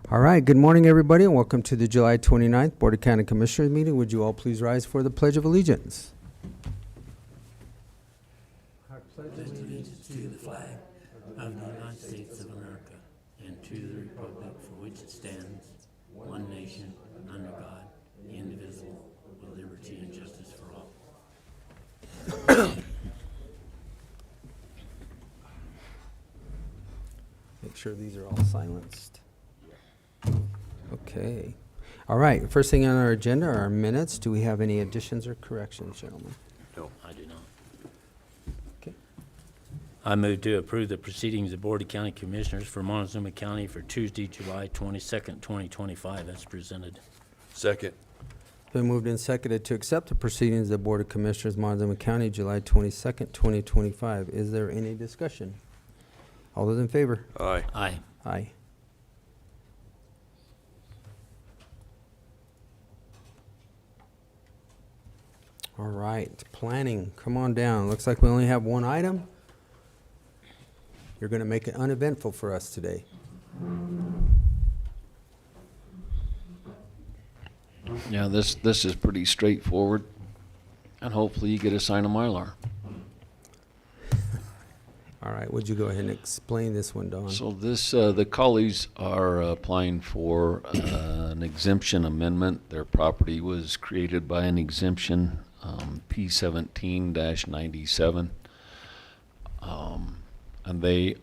All right, good morning, everybody, and welcome to the July 29th Board of County Commissioners meeting. Would you all please rise for the Pledge of Allegiance? I pledge allegiance to the flag of the United States of America and to the republic for which it stands, one nation, under God, indivisible, with liberty and justice for all. Make sure these are all silenced. Okay. All right, first thing on our agenda are our minutes. Do we have any additions or corrections, gentlemen? No, I do not. Okay. I move to approve the proceedings of the Board of County Commissioners for Montezuma County for Tuesday, July 22nd, 2025, as presented. Second. Been moved and seconded to accept the proceedings of the Board of Commissioners, Montezuma County, July 22nd, 2025. Is there any discussion? All those in favor? Aye. Aye. Aye. All right, planning, come on down. Looks like we only have one item. You're going to make it uneventful for us today. Yeah, this is pretty straightforward, and hopefully you get a sign of Mylar. All right, would you go ahead and explain this one, Don? So this, the Cauleys are applying for an exemption amendment. Their property was created by an exemption, P-17-97, and they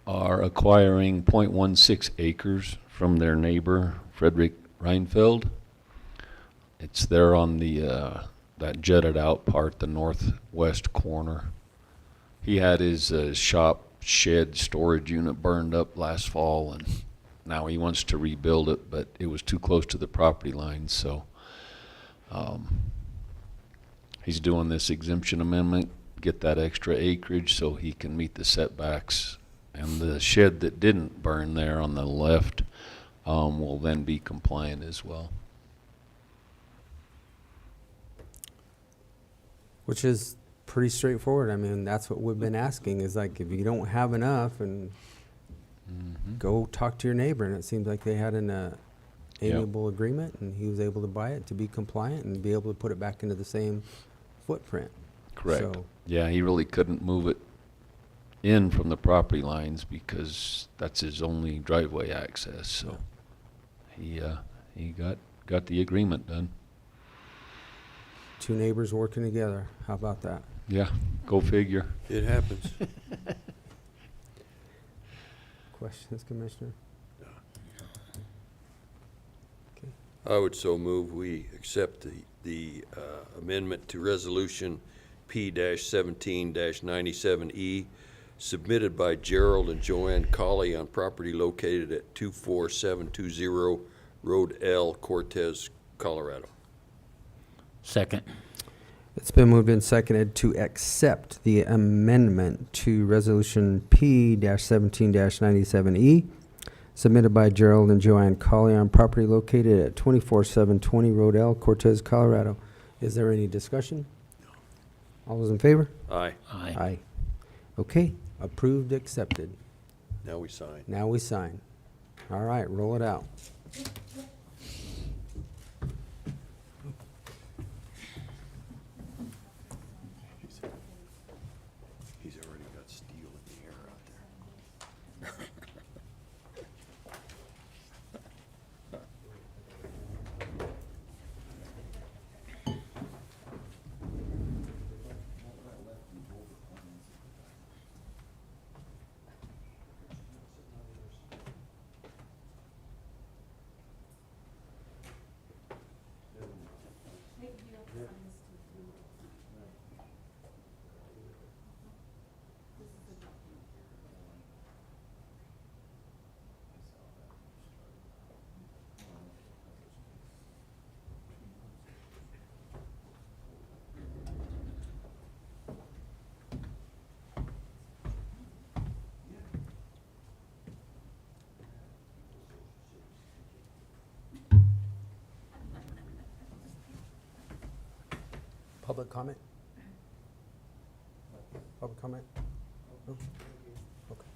are acquiring 0.16 acres from their neighbor, Frederick Reinfeld. It's there on the that jutted out part, the northwest corner. He had his shop shed storage unit burned up last fall, and now he wants to rebuild it, but it was too close to the property line, so he's doing this exemption amendment, get that extra acreage so he can meet the setbacks, and the shed that didn't burn there on the left will then be compliant as well. Which is pretty straightforward. I mean, that's what we've been asking, is like, if you don't have enough, and go talk to your neighbor. And it seems like they had an amiable agreement, and he was able to buy it to be compliant and be able to put it back into the same footprint. Correct. So, Yeah, he really couldn't move it in from the property lines because that's his only driveway access. So he got the agreement done. two neighbors working together. How about that? Yeah, go figure. It happens. Questions, Commissioner? Okay. I would so move we accept the amendment to Resolution P-17-97E submitted by Jerald Jo Ann Cauley on property located at 24720 Road L, Cortez, Colorado. Second. It's been moved and seconded to accept the amendment to Resolution P-17-97E submitted by Jerald Jo Ann Cauley on property located at 24720 Road L, Cortez, Colorado. Is there any discussion? All those in favor? Aye. Aye. Aye. Okay, approved, accepted. Now we sign. Now we sign. All right, roll it out. He's already got steel in the air out there. Public comment? Public comment? No? Okay.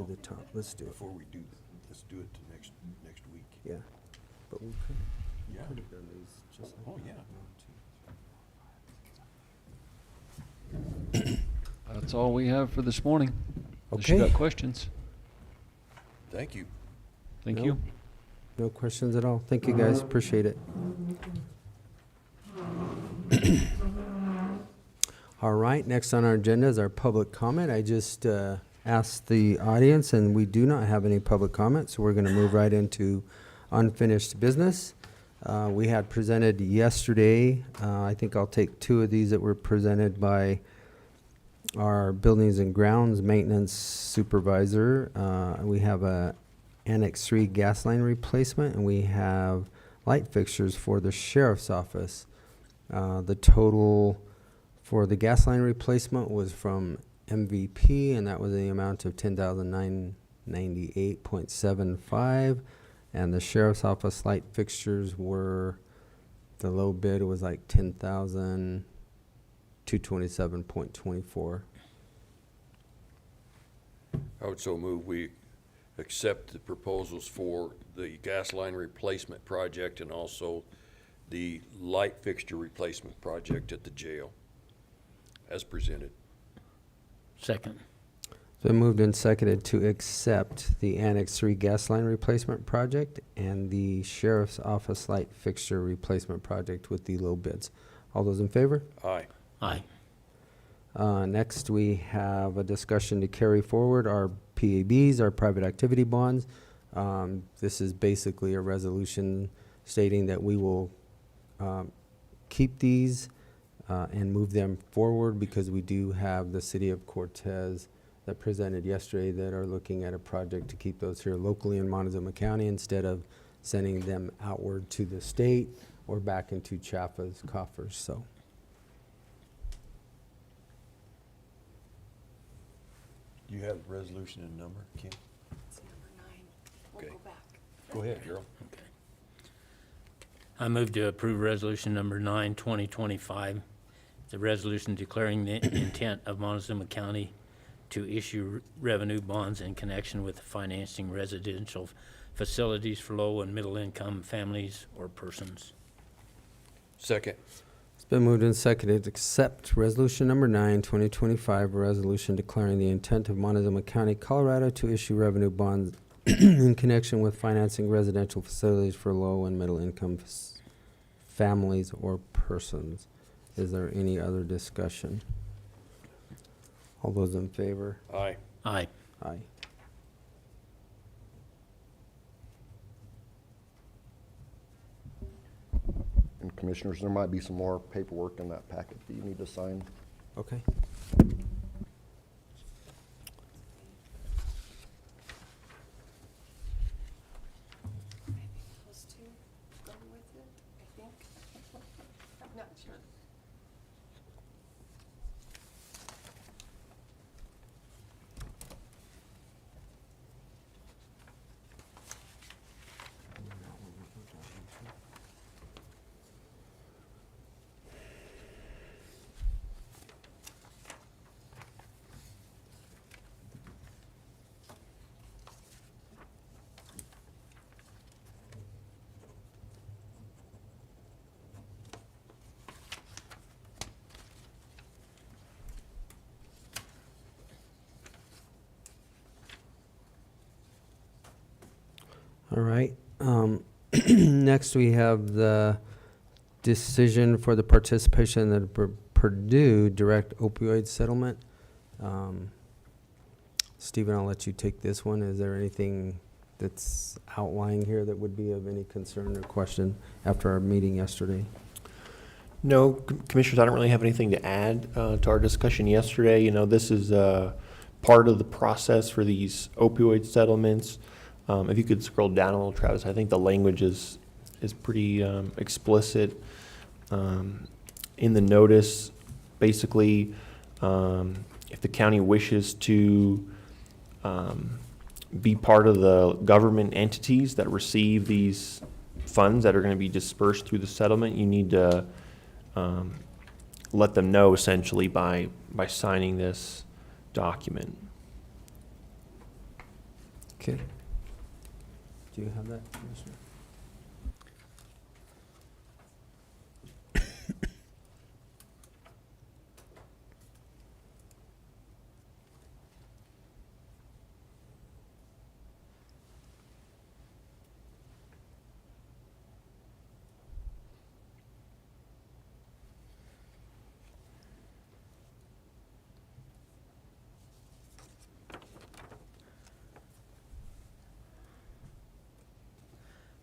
to the top. Let's do it. Before we do, let's do it to next week. Yeah. But we could Yeah. have done these just like Oh, that. yeah. 1, 2, 3, 4, 5, 6, 7. That's all we have for this morning. Unless you Okay. got questions. Thank you. Thank No. you. No questions at all. Thank you, guys. Appreciate it. All right, next on our agenda is our public comment. I just asked the audience, and we do not have any public comment, so we're going to move right into unfinished business. We had presented yesterday, I think I'll take 2 of these that were presented by our buildings and grounds maintenance supervisor. We have a Annex 3 gas line replacement, and we have light fixtures for the sheriff's office. The total for the gas line replacement was from MVP, and that was the amount of $10,998.75. And the sheriff's office light fixtures were, the low bid was like $10,227.24. I would so move we accept the proposals for the gas line replacement project and also the light fixture replacement project at the jail as presented. Second. So moved and seconded to accept the Annex 3 gas line replacement project and the sheriff's office light fixture replacement project with the low bids. All those in favor? Aye. Aye. Next, we have a discussion to carry forward our PABs, our private activity bonds. This is basically a resolution stating that we will keep these and move them forward because we do have the city of Cortez that presented yesterday that are looking at a project to keep those here locally in Montezuma County instead of sending them outward to the state or back into Chaffa's coffers. So. Do you have the resolution and number, Kim? It's number 9. We'll Okay. go back. Go ahead, Gerald. Okay. I move to approve resolution number 9, 2025. It's a resolution declaring the intent of Montezuma County to issue revenue bonds in connection with financing residential facilities for low and middle income families or persons. Second. It's been moved and seconded to accept resolution number 9, 2025, a resolution declaring the intent of Montezuma County, Colorado to issue revenue bonds in connection with financing residential facilities for low and middle income families or persons. Is there any other discussion? All those in favor? Aye. Aye. Aye. And Commissioners, there might be some more paperwork in that packet that you need to sign. Okay. Maybe those 2 go with it, I think. I'm not sure. All right. Next, we have the decision for the participation in the Purdue direct opioid settlement. Stephen, I'll let you take this one. Is there anything that's outlying here that would be of any concern or question after our meeting yesterday? No, Commissioners, I don't really have anything to add to our discussion yesterday. You know, this is part of the process for these opioid settlements. If you could scroll down a little, Travis, I think the language is pretty explicit. In the notice, basically, if the county wishes to be part of the government entities that receive these funds that are going to be dispersed through the settlement, you need to let them know essentially by signing this document. Okay. Do you have that, Commissioner?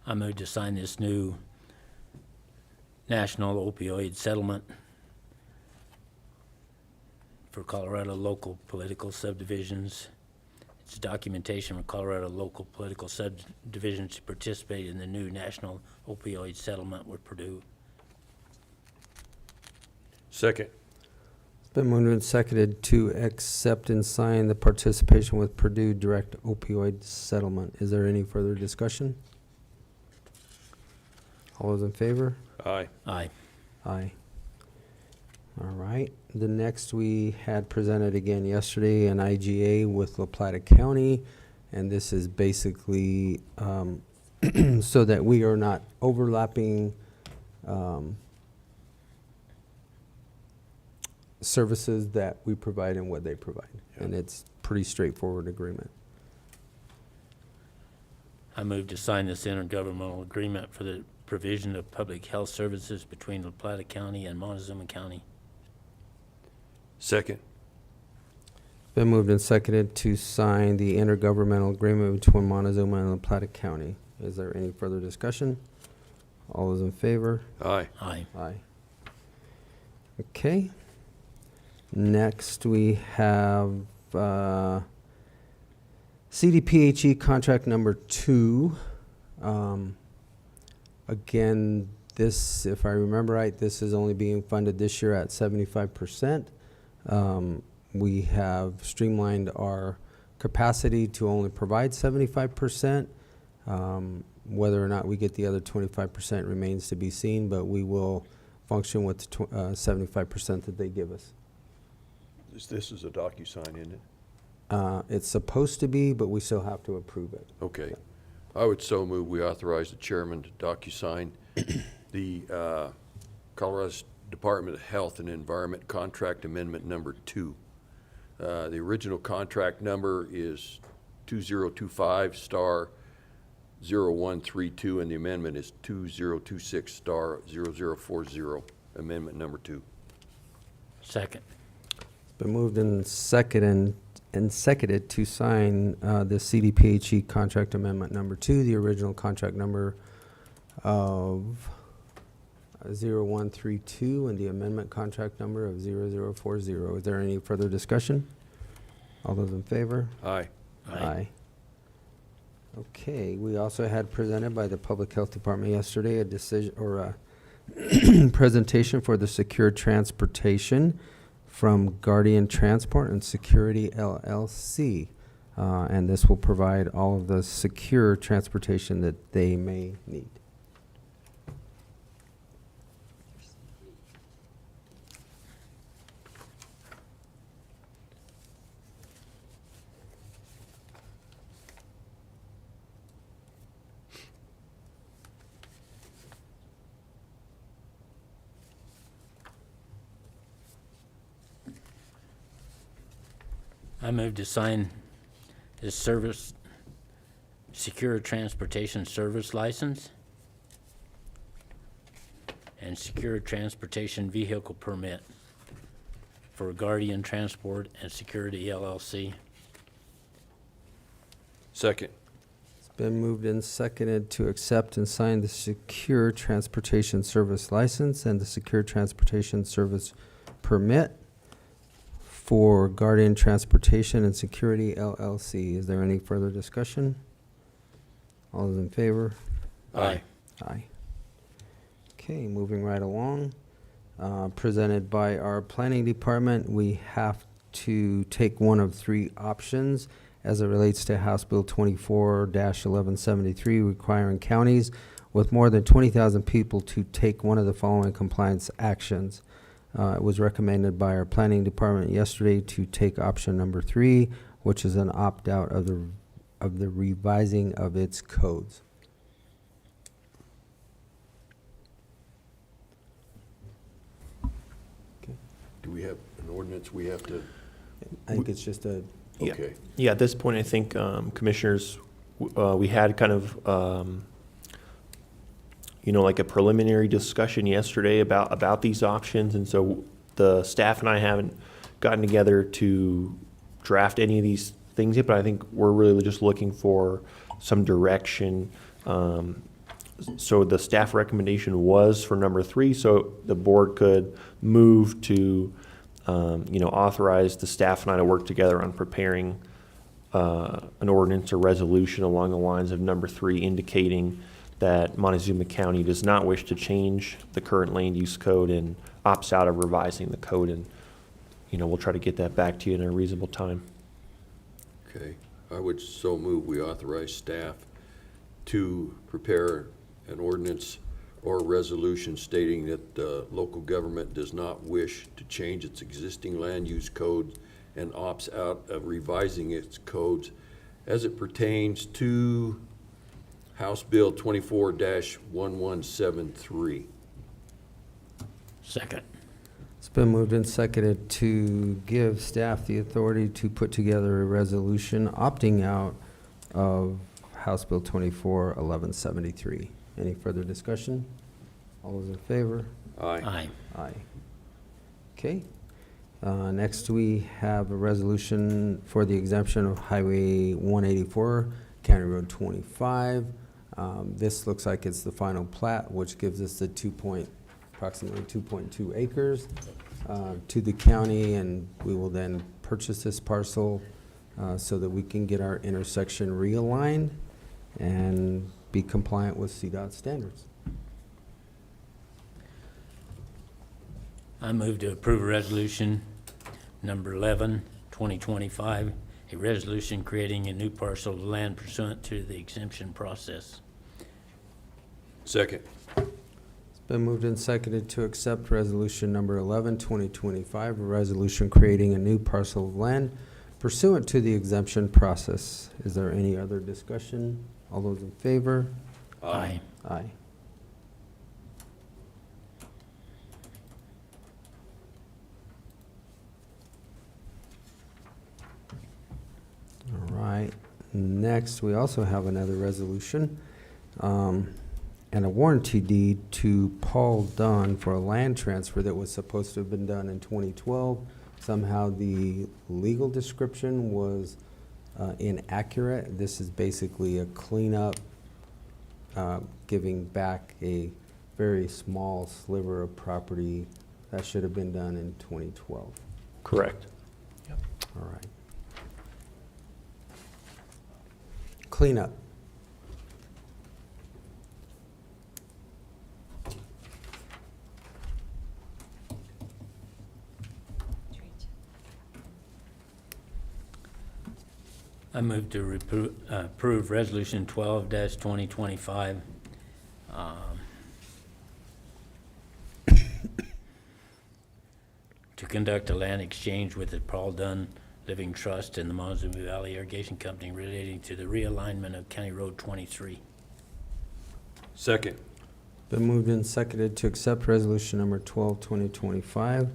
I move to sign this new national opioid settlement for Colorado local political subdivisions. It's documentation for Colorado local political subdivisions to participate in the new national opioid settlement with Purdue. Second. It's been moved and seconded to accept and sign the participation with Purdue direct opioid settlement. Is there any further discussion? All those in favor? Aye. Aye. Aye. All right. The next we had presented again yesterday an IGA with La Plata County, and this is basically so that we are not overlapping services that we provide and what they provide. Yeah. And it's pretty straightforward agreement. I move to sign this intergovernmental agreement for the provision of public health services between La Plata County and Montezuma County. Second. Been moved and seconded to sign the intergovernmental agreement between Montezuma and La Plata County. Is there any further discussion? All those in favor? Aye. Aye. Aye. Okay. Next, we have CDPHE contract number 2. Again, this, if I remember right, this is only being funded this year at 75%. We have streamlined our capacity to only provide 75%. Whether or not we get the other 25% remains to be seen, but we will function with the 75% that they give us. This is a DocuSign, isn't it? It's supposed to be, but we still have to approve it. Okay. I would so move we authorize the chairman to DocuSign the Colorado Department of Health and Environment Contract Amendment Number 2. The original contract number is 2025*0132, and the amendment is 2026*0040, Amendment Number 2. Second. It's been moved and seconded to sign the CDPHE contract amendment number 2, the original contract number of 0132 and the amendment contract number of 0040. Is there any further discussion? All those in favor? Aye. Aye. Okay, we also had presented by the Public Health Department yesterday a decision or a presentation for the secure transportation from Guardian Transport and Security LLC. And this will provide all of the secure transportation that they may need. I move to sign this service, secure transportation service license and secure transportation vehicle permit for Guardian Transport and Security LLC. Second. It's been moved and seconded to accept and sign the secure transportation service license and the secure transportation service permit for Guardian Transportation and Security LLC. Is there any further discussion? All those in favor? Aye. Aye. Okay, moving right along. Presented by our planning department, we have to take one of 3 options as it relates to House Bill 24-1173, requiring counties with more than 20,000 people to take one of the following compliance actions. It was recommended by our planning department yesterday to take option number 3, which is an opt-out of the of the revising of its codes. Do we have an ordinance we have to, I think it's just a, Yeah. okay. Yeah, at this point, I think, commissioners, we had kind of, like a preliminary discussion yesterday about these options. And so the staff and I haven't gotten together to draft any of these things yet, but I think we're really just looking for some direction. So the staff recommendation was for number 3, so the board could move to, authorize the staff and I to work together on preparing an ordinance or resolution along the lines of number 3, indicating that Montezuma County does not wish to change the current land use code and opts out of revising the code. And, we'll try to get that back to you in a reasonable time. Okay, I would so move we authorize staff to prepare an ordinance or resolution stating that the local government does not wish to change its existing land use code and opts out of revising its codes as it pertains to House Bill 24-1173. Second. it's been moved and seconded to give staff the authority to put together a resolution opting out of House Bill 24-1173. Any further discussion? All those in favor? Aye. Aye. Aye. Okay. Next, we have a resolution for the exemption of Highway 184, County Road 25. This looks like it's the final plat, which gives us the approximately 2.2 acres to the county, and we will then purchase this parcel so that we can get our intersection realigned and be compliant with CDOT standards. I move to approve resolution number 11, 2025, a resolution creating a new parcel of land pursuant to the exemption process. Second. It's been moved and seconded to accept resolution number 11, 2025, a resolution creating a new parcel of land pursuant to the exemption process. Is there any other discussion? All those in favor? Aye. Aye. All right. Next, we also have another resolution and a warranty deed to Paul Dunn for a land transfer that was supposed to have been done in 2012. Somehow the legal description was inaccurate. This is basically a cleanup, giving back a very small sliver of property that should have been done in 2012. Correct. All right. Cleanup. I move to approve resolution 12-2025. To conduct a land exchange with the Paul Dunn Living Trust and the Montezuma Valley Irrigation Company relating to the realignment of County Road 23. Second. Been moved and seconded to accept resolution number 12, 2025,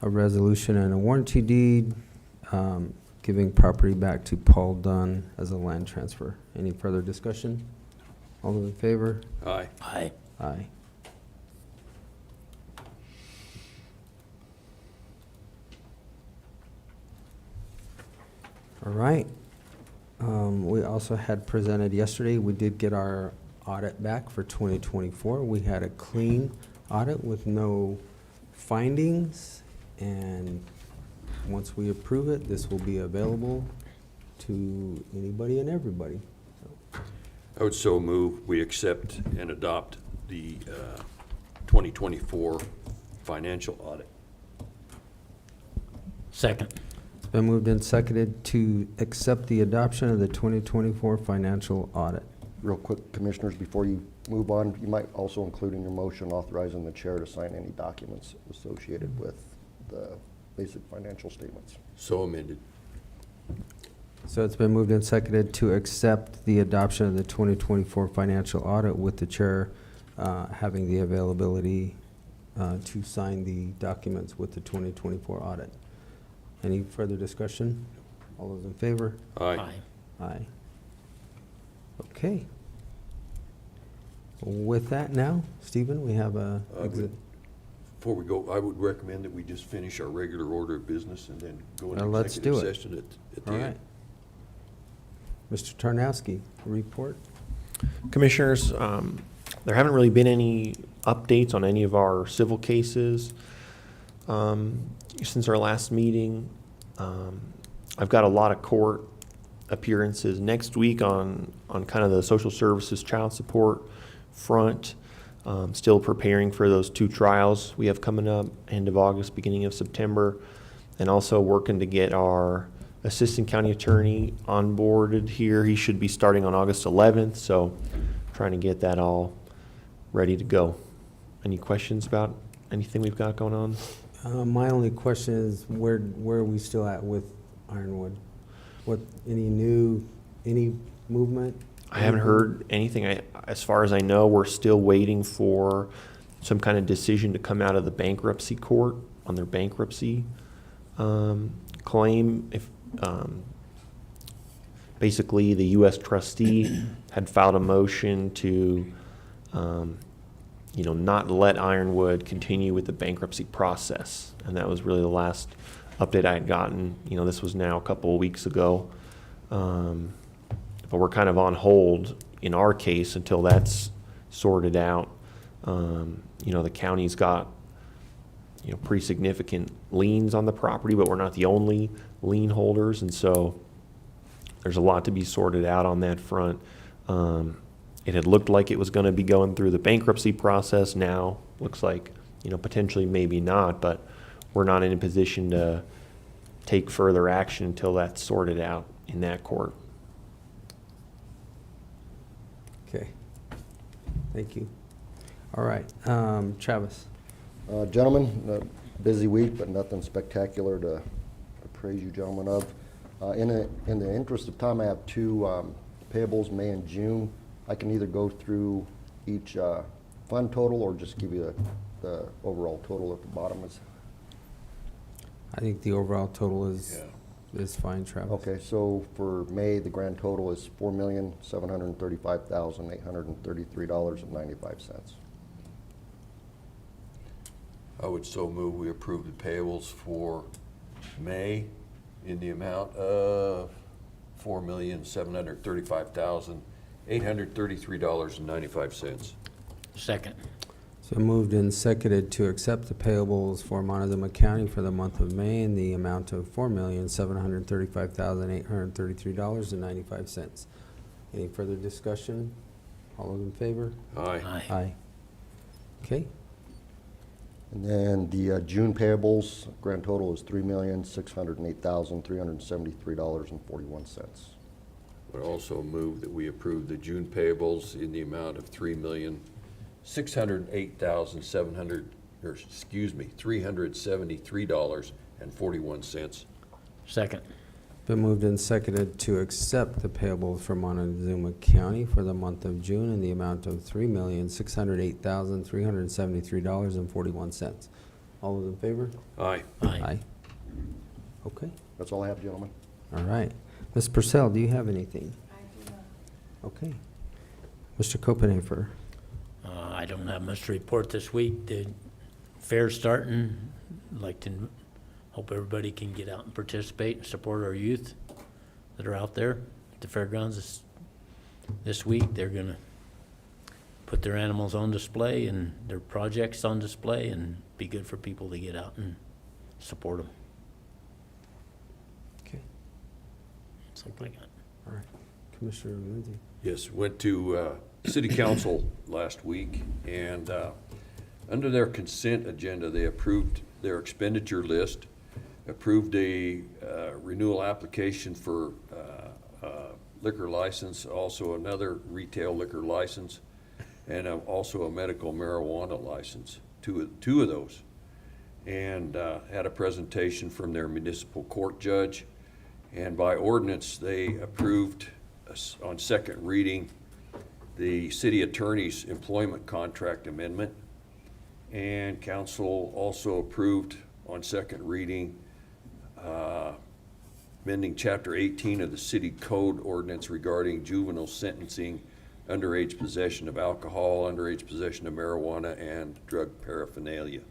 a resolution and a warranty deed giving property back to Paul Dunn as a land transfer. Any further discussion? All those in favor? Aye. Aye. Aye. All right. We also had presented yesterday, we did get our audit back for 2024. We had a clean audit with no findings, and once we approve it, this will be available to anybody and everybody. I would so move we accept and adopt the 2024 financial audit. Second. It's been moved and seconded to accept the adoption of the 2024 financial audit. Real quick, Commissioners, before you move on, you might also include in your motion authorizing the chair to sign any documents associated with the basic financial statements. So amended. So it's been moved and seconded to accept the adoption of the 2024 financial audit with the chair having the availability to sign the documents with the 2024 audit. Any further discussion? All those in favor? Aye. Aye. Okay. With that now, Stephen, we have a exit. Before we go, I would recommend that we just finish our regular order of business and then go into Let's do executive it. session at the All end. right. Mr. Tarnowski, report. Commissioners, there haven't really been any updates on any of our civil cases since our last meeting. I've got a lot of court appearances next week on kind of the social services child support front. Still preparing for those 2 trials we have coming up, end of August, beginning of September, and also working to get our assistant county attorney onboarded here. He should be starting on August 11th, so trying to get that all ready to go. Any questions about anything we've got going on? My only question is where are we still at with Ironwood? Any movement? I haven't heard anything. As far as I know, we're still waiting for some kind of decision to come out of the bankruptcy court on their bankruptcy claim. If basically the U.S. trustee had filed a motion to, not let Ironwood continue with the bankruptcy process, and that was really the last update I had gotten. This was now a couple of weeks ago. But we're kind of on hold in our case until that's sorted out. The county's got, pretty significant liens on the property, but we're not the only lien holders. And so there's a lot to be sorted out on that front. It had looked like it was going to be going through the bankruptcy process. Now looks like, potentially maybe not, but we're not in a position to take further action until that's sorted out in that court. Okay. Thank you. All right. Travis. Gentlemen, busy week, but nothing spectacular to praise you gentlemen of. In the interest of time, I have 2 payables, May and June. I can either go through each fund total or just give you the overall total at the bottom. I think the overall total is fine, Travis. Okay, so for May, the grand total is $4,735,833.95. I would so move we approve the payables for May in the amount of $4,735,833.95. Second. So moved and seconded to accept the payables for Montezuma County for the month of May in the amount of $4,735,833.95. Any further discussion? All those in favor? Aye. Aye. Okay. And then the June payables, grand total is $3,608,373.41. Would also move that we approve the June payables in the amount of $373.41. Second. Been moved and seconded to accept the payables for Montezuma County for the month of June in the amount of $3,608,373.41. All those in favor? Aye. Aye. Okay. That's all I have, gentlemen. All right. Ms. Purcell, do you have anything? I do not. Okay. Mr. Copenhaver. I don't have much to report this week. The fair's starting. I'd like to hope everybody can get out and participate and support our youth that are out there at the fairgrounds this week. They're going to put their animals on display and their projects on display and be good for people to get out and support them. Okay. Something like that. All right. Commissioner Lindsay. Yes, went to City Council last week, and under their consent agenda, they approved their expenditure list, approved a renewal application for liquor license, also another retail liquor license, and also a medical marijuana license, two of those. And had a presentation from their municipal court judge, And by ordinance, they approved on second reading the city attorney's employment contract amendment. And council also approved on second reading amending Chapter 18 of the City Code ordinance regarding juvenile sentencing, underage possession of alcohol, underage possession of marijuana, and drug paraphernalia.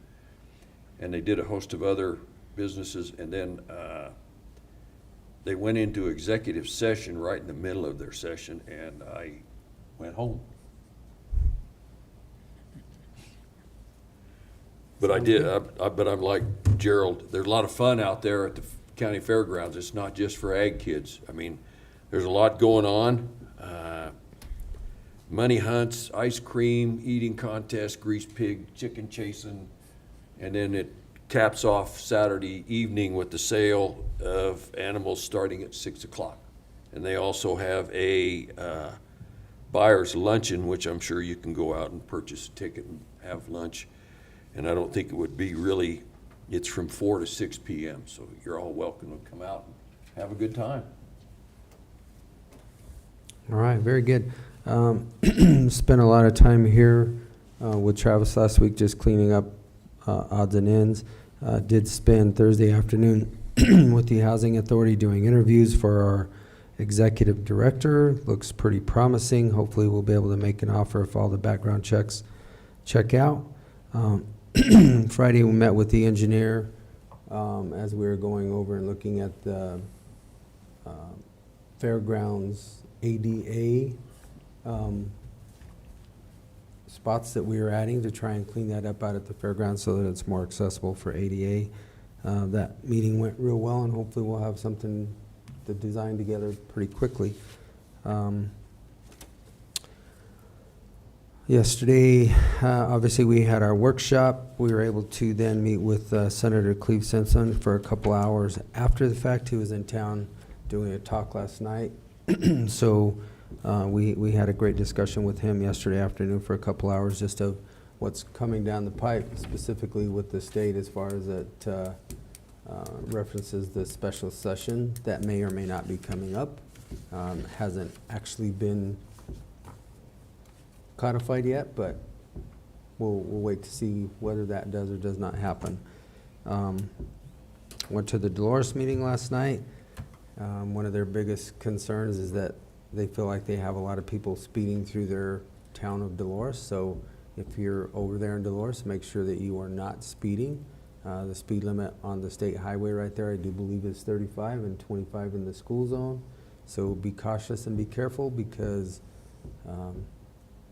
And they did a host of other businesses, and then they went into executive session right in the middle of their session, and I went home. But I did, but I'm like Jerald, there's a lot of fun out there at the county fairgrounds. It's not just for ag kids. I mean, there's a lot going on. Money hunts, ice cream, eating contest, grease pig, chicken chasing, and then it caps off Saturday evening with the sale of animals starting at 6 o'clock. And they also have a buyer's luncheon, which I'm sure you can go out and purchase a ticket and have lunch. And I don't think it would be really, it's from 4 to 6 p.m. So you're all welcome to come out and have a good time. All right, very good. Spent a lot of time here with Travis last week just cleaning up odds and ends. Did spend Thursday afternoon with the Housing Authority doing interviews for our executive director. Looks pretty promising. Hopefully we'll be able to make an offer if all the background checks check out. Friday we met with the engineer as we were going over and looking at the fairgrounds ADA spots that we were adding to try and clean that up out at the fairgrounds so that it's more accessible for ADA. That meeting went real well, and hopefully we'll have something to design together pretty quickly. Yesterday, obviously we had our workshop. We were able to then meet with Senator Cleve Simpson for a couple hours after the fact. He was in town doing a talk last night. So we had a great discussion with him yesterday afternoon for a couple hours just of what's coming down the pipe, specifically with the state as far as it references the special session that may or may not be coming up. Hasn't actually been codified yet, but we'll wait to see whether that does or does not happen. Went to the Dolores meeting last night. One of their biggest concerns is that they feel like they have a lot of people speeding through their town of Dolores. So if you're over there in Dolores, make sure that you are not speeding. The speed limit on the state highway right there, I do believe, is 35 and 25 in the school zone. So be cautious and be careful, because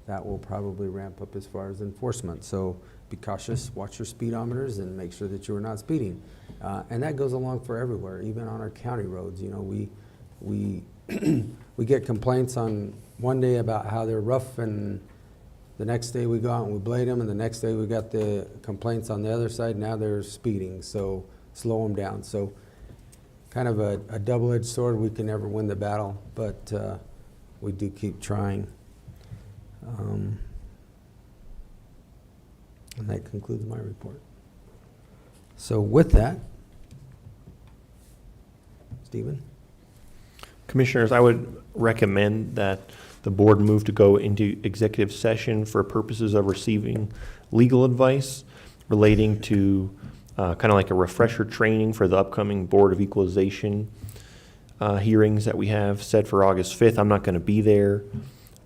that will probably ramp up as far as enforcement. So be cautious, watch your speedometers, and make sure that you are not speeding. And that goes along for everywhere, even on our county roads. You know, we we get complaints on one day about how they're rough, and the next day we go out and we blade them, and the next day we got the complaints on the other side. Now they're speeding, so slow them down. So kind of a double-edged sword. We can never win the battle, but we do keep trying. And that concludes my report. So with that, Stephen? Commissioners, I would recommend that the board move to go into executive session for purposes of receiving legal advice relating to kind of like a refresher training for the upcoming Board of Equalization hearings that we have set for August 5th. I'm not going to be there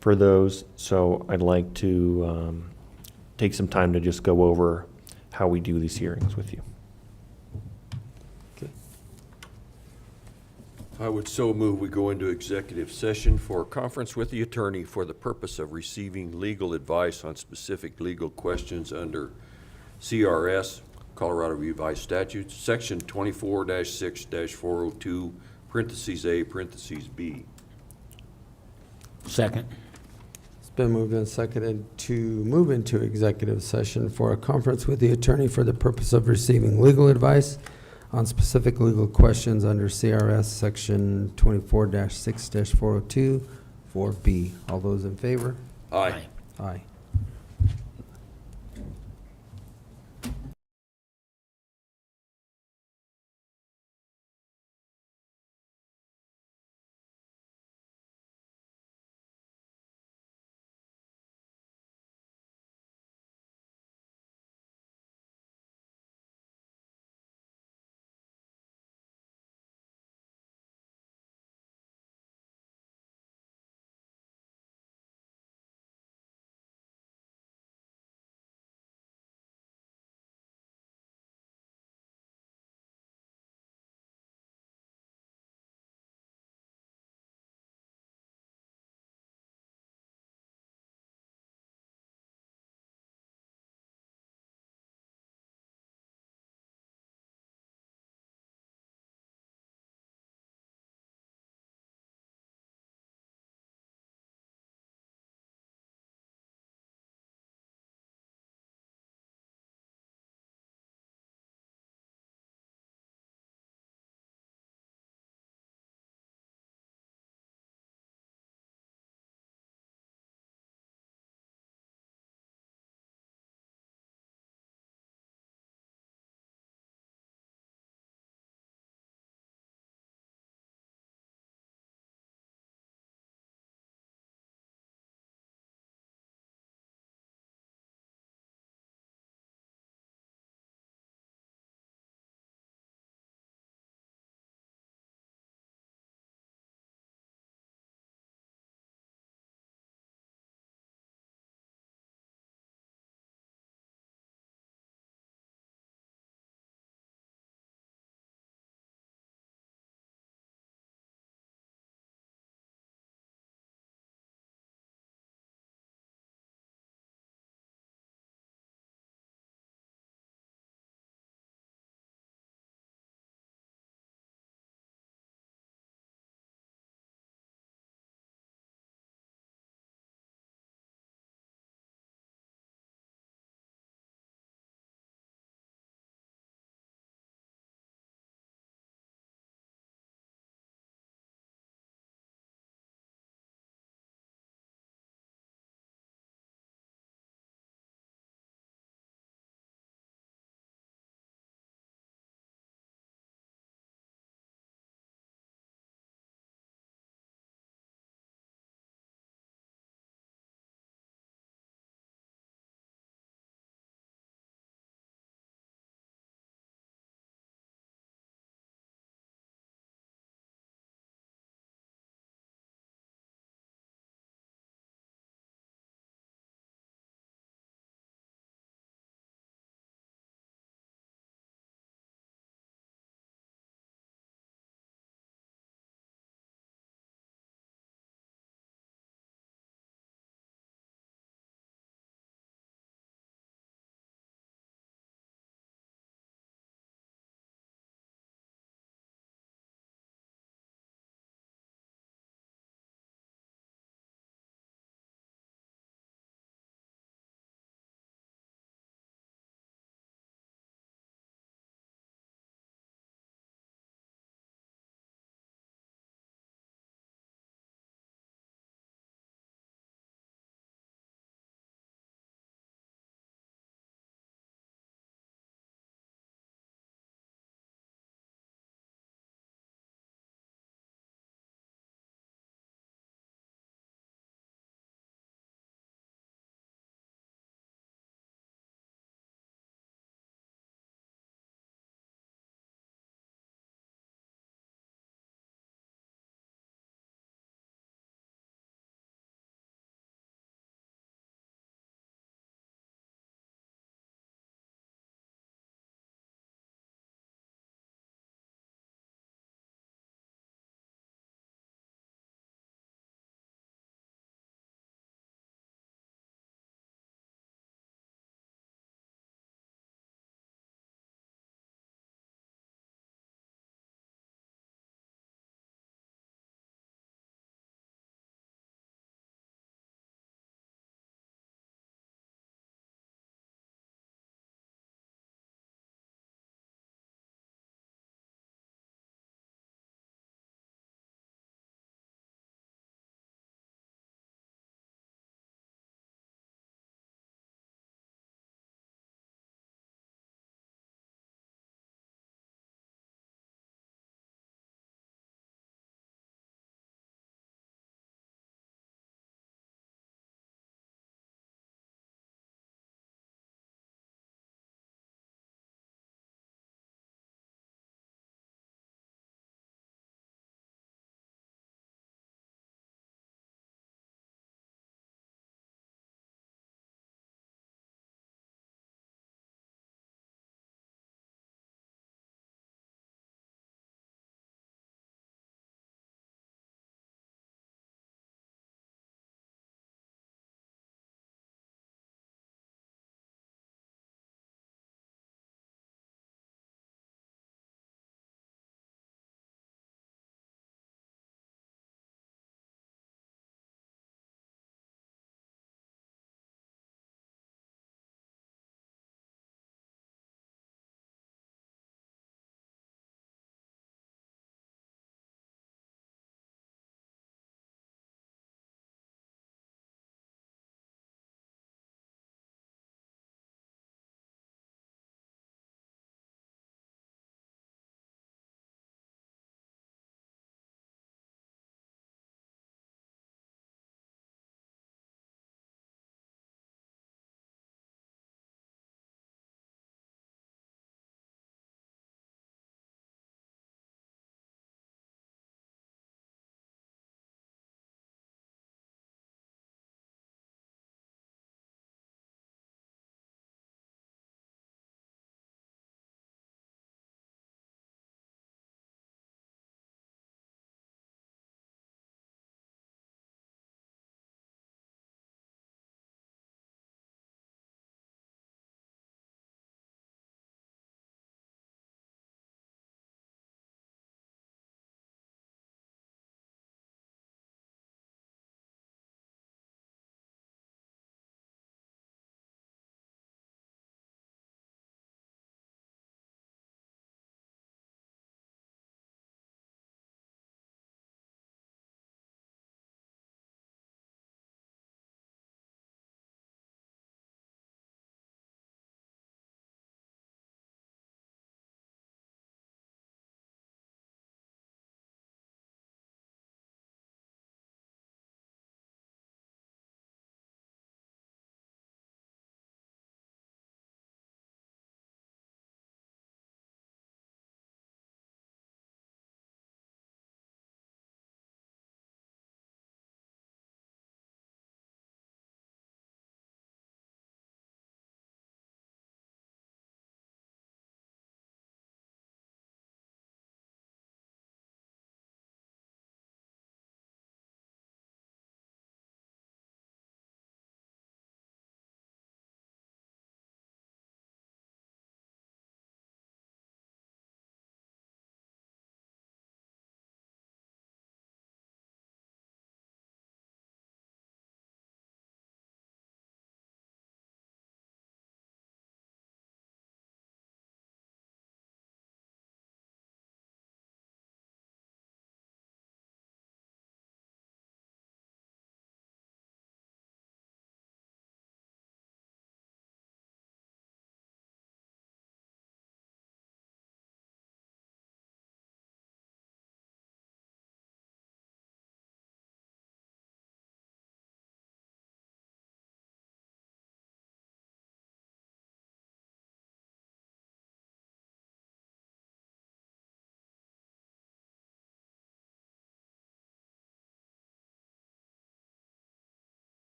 for those, so I'd like to take some time to just go over how we do these hearings with you. Okay. I would so move we go into executive session for a conference with the attorney for the purpose of receiving legal advice on specific legal questions under CRS, Colorado Revised Statutes, Section 24-6-402, parentheses A, parentheses B. Second. It's been moved and seconded to move into executive session for a conference with the attorney for the purpose of receiving legal advice on specific legal questions under CRS Section 24-6-402, 4B. All those in favor? Aye. Aye.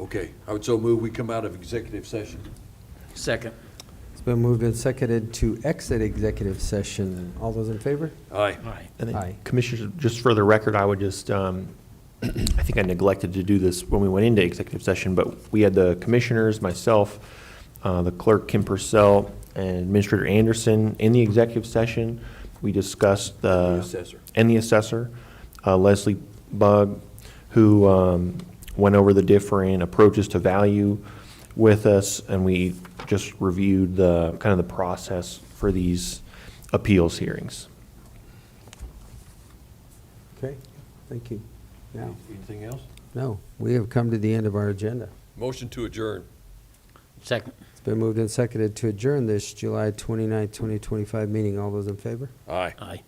Okay, I would so move we come out of executive session. Second. It's been moved and seconded to exit executive session. All those in favor? Aye. Aye. And then, Aye. Commissioners, just for the record, I would just, I think I neglected to do this when we went into executive session, but we had the commissioners, myself, the clerk, Kim Purcell, and Administrator Anderson in the executive session. We discussed The assessor. and the assessor, Leslie Bugg, who went over the different approaches to value with us, and we just reviewed the kind of the process for these appeals hearings. Okay, thank you. Now, Anything else? no, we have come to the end of our agenda. Motion to adjourn. Second. It's been moved and seconded to adjourn this July 29, 2025 meeting. All those in favor? Aye. Aye.